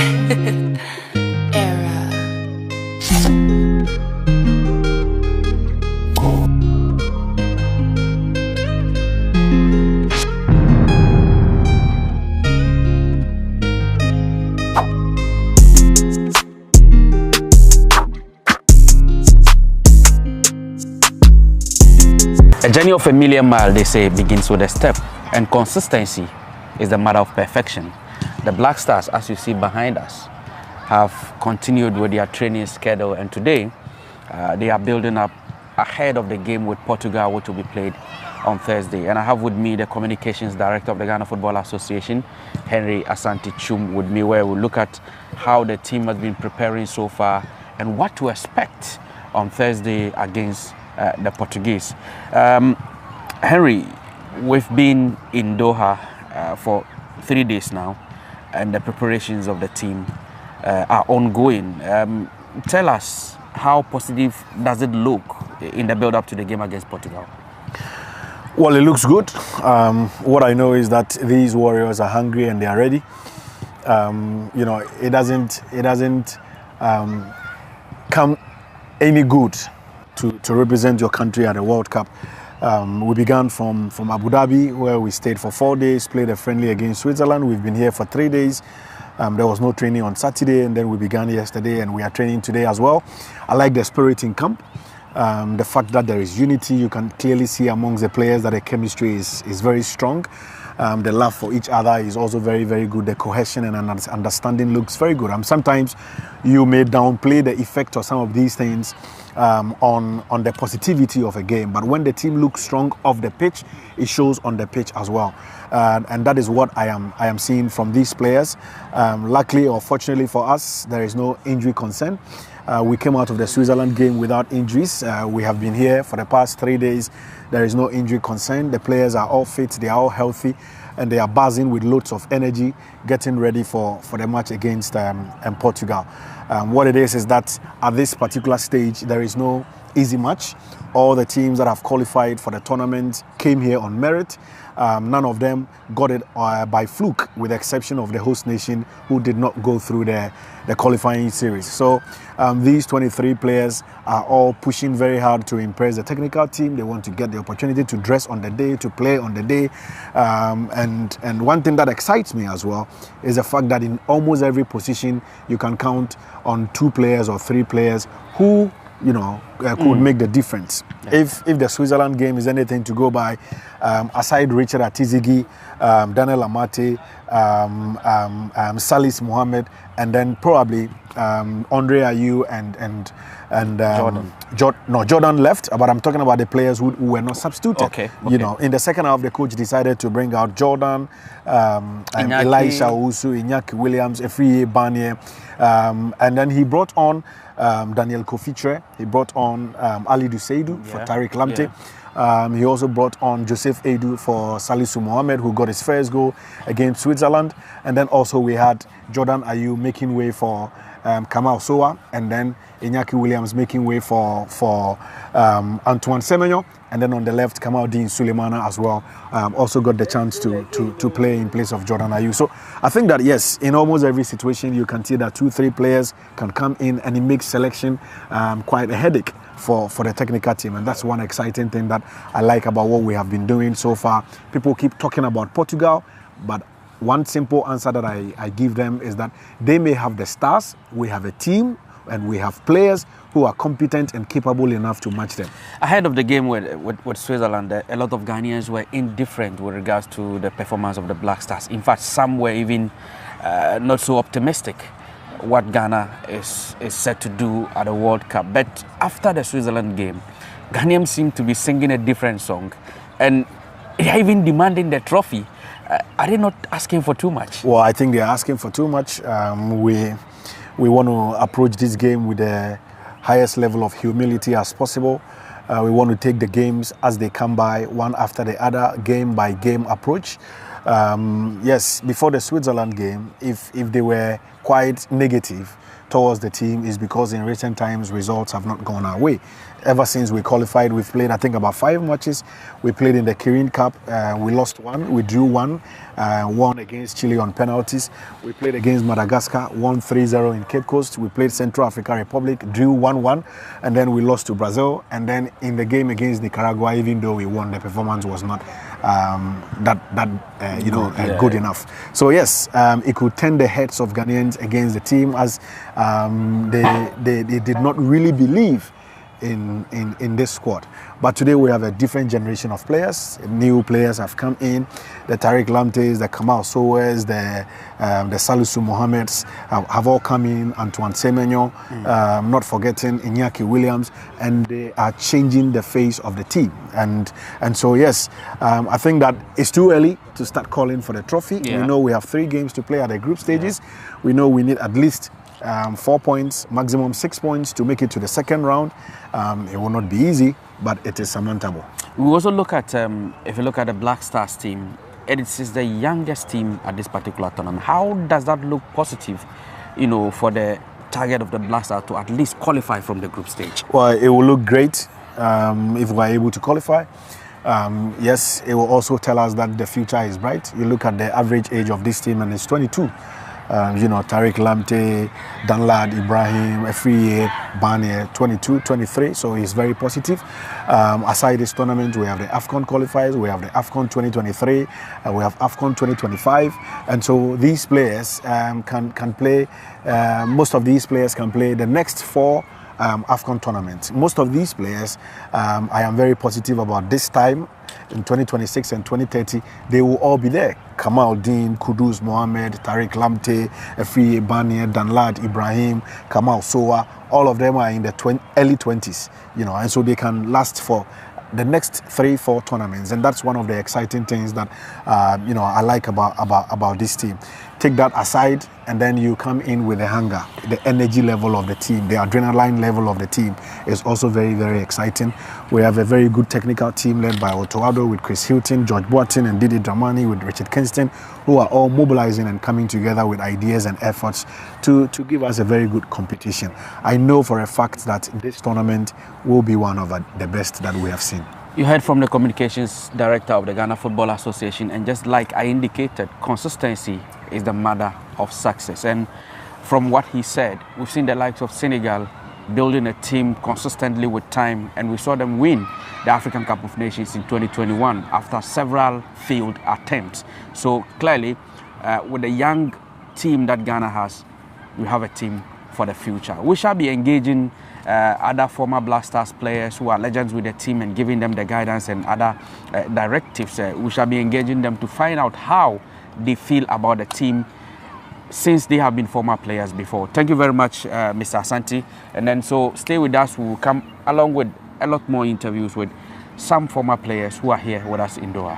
Era. A journey of a million miles, they say, begins with a step, and consistency is the mother of perfection. The Black Stars, as you see behind us, have continued with their training schedule, and today they are building up ahead of the game with Portugal, which will be played on Thursday. And I have with me the Communications Director of the Ghana Football Association, Henry Asante Chum, with me, where we'll look at how the team has been preparing so far and what to expect on Thursday against the Portuguese. Henry, we've been in Doha for 3 days now, and the preparations of the team are ongoing. Tell us, how positive does it look in the build-up to the game against Portugal? Well, it looks good. What I know is that these Warriors are hungry and they are ready. You know, it doesn't come any good to represent your country at a World Cup. We began from Abu Dhabi, where we stayed for 4 days, played a friendly against Switzerland. We've been here for 3 days. There was no training on Saturday, and then we began yesterday, and we are training today as well. I like the spirit in camp. The fact that there is unity, you can clearly see amongst the players that the chemistry is very strong. The love for each other is also very, very good. The cohesion and understanding looks very good. Sometimes you may downplay the effect of some of these things on the positivity of a game, but when the team looks strong off the pitch, it shows on the pitch as well. And that is what I am seeing from these players. Luckily or fortunately for us, there is no injury concern. We came out of the Switzerland game without injuries. We have been here for the past 3 days. There is no injury concern. The players are all fit, they are all healthy, and they are buzzing with loads of energy, getting ready for the match against Portugal. What it is that at this particular stage, there is no easy match. All the teams that have qualified for the tournament came here on merit. None of them got it by fluke, with the exception of the host nation, who did not go through the qualifying series. So these 23 players are all pushing very hard to impress the technical team. They want to get the opportunity to dress on the day, to play on the day. And one thing that excites me as well is the fact that in almost every position, you can count on 2 players or 3 players who could make the difference. Yeah. If the Switzerland game is anything to go by, aside Richard Atizigi, Daniel Amate, Salis Mohammed, and then probably Andre Ayew and Jordan left, but I'm talking about the players who were not substituted. Okay. You know, in the second half, the coach decided to bring out Jordan, Elisha Owusu, Iñaki Williams, Efriye Barnier, and then he brought on Daniel Kofitre. He brought on Ali Duseidu for Tariq Lamptey. Yeah. He also brought on Joseph Edu for Salisu Mohammed, who got his first goal against Switzerland. And then also we had Jordan Ayew making way for Kamal Sowa, and then Iñaki Williams making way for Antoine Semenyo. And then on the left, Kamaldeen Sulemana as well also got the chance to play in place of Jordan Ayew. So I think that, yes, in almost every situation, you can see that 2-3 players can come in, and it makes selection quite a headache for the technical team. And that's one exciting thing that I like about what we have been doing so far. People keep talking about Portugal, but one simple answer that I give them is that they may have the stars, we have a team, and we have players who are competent and capable enough to match them. Ahead of the game with Switzerland, a lot of Ghanaians were indifferent with regards to the performance of the Black Stars. In fact, some were even not so optimistic what Ghana is set to do at the World Cup. But after the Switzerland game, Ghanaians seem to be singing a different song, and they are even demanding the trophy. Are they not asking for too much? Well, I think they are asking for too much. We want to approach this game with the highest level of humility as possible. We want to take the games as they come by, one after the other, game by game approach. Yes, before the Switzerland game, if they were quite negative, towards the team is because in recent times results have not gone our way. Ever since we qualified, we've played I think about 5 matches. We played in the Kirin Cup, we lost 1, we drew 1, won against Chile on penalties. We played against Madagascar, won 3-0 in Cape Coast. We played Central African Republic, drew 1-1, and then we lost to Brazil. And then in the game against Nicaragua, even though we won, the performance was not good enough. So yes, it could turn the heads of Ghanaians against the team, as they did not really believe in this squad. But today we have a different generation of players. New players have come in. The Tariq Lampteys, the Kamal Sowers, the Salisu Mohammeds have all come in. Antoine Semenyo, not forgetting Iñaki Williams, and they are changing the face of the team. And so yes, I think that it's too early to start calling for the trophy. Yeah. We know we have 3 games to play at the group stages. Yeah. We know we need at least 4 points, maximum 6 points to make it to the second round. It will not be easy, but it is surmountable. We also look at, if you look at the Black Stars team, it is the youngest team at this particular tournament. How does that look positive, for the target of the Black Stars to at least qualify from the group stage? Well, it will look great if we're able to qualify. Yes, it will also tell us that the future is bright. You look at the average age of this team and it's 22. Tariq Lamptey, Danlad, Ibrahim, Efriye, Barnier, 22, 23, so it's very positive. Aside this tournament, we have the AFCON qualifiers, we have the AFCON 2023, we have AFCON 2025, and so these players can play, most of these players can play the next 4 AFCON tournaments. Most of these players, I am very positive about this time. In 2026 and 2030, they will all be there. Kamal Dean, Kudus Mohammed, Tariq Lamptey, Efriye Barnier, Danlad, Ibrahim, Kamal Sowa, all of them are in the early 20s, and so they can last for the next 3-4 tournaments, and that's one of the exciting things that I like about this team. Take that aside, and then you come in with the hunger, the energy level of the team, the adrenaline level of the team is also very, very exciting. We have a very good technical team led by Otto Addo with Chris Hilton, George Boateng, and Didi Dramani with Richard Kingston, who are all mobilizing and coming together with ideas and efforts to give us a very good competition. I know for a fact that this tournament will be one of the best that we have seen. You heard from the communications director of the Ghana Football Association, and just like I indicated, consistency is the mother of success. And from what he said, we've seen the likes of Senegal building a team consistently with time, and we saw them win the African Cup of Nations in 2021 after several failed attempts. So clearly, with the young team that Ghana has, we have a team for the future. We shall be engaging other former Black Stars players who are legends with the team and giving them the guidance and other directives. We shall be engaging them to find out how they feel about the team since they have been former players before. Thank you very much, Mr. Asante. And then so stay with us. We will come along with a lot more interviews with some former players who are here with us in Doha.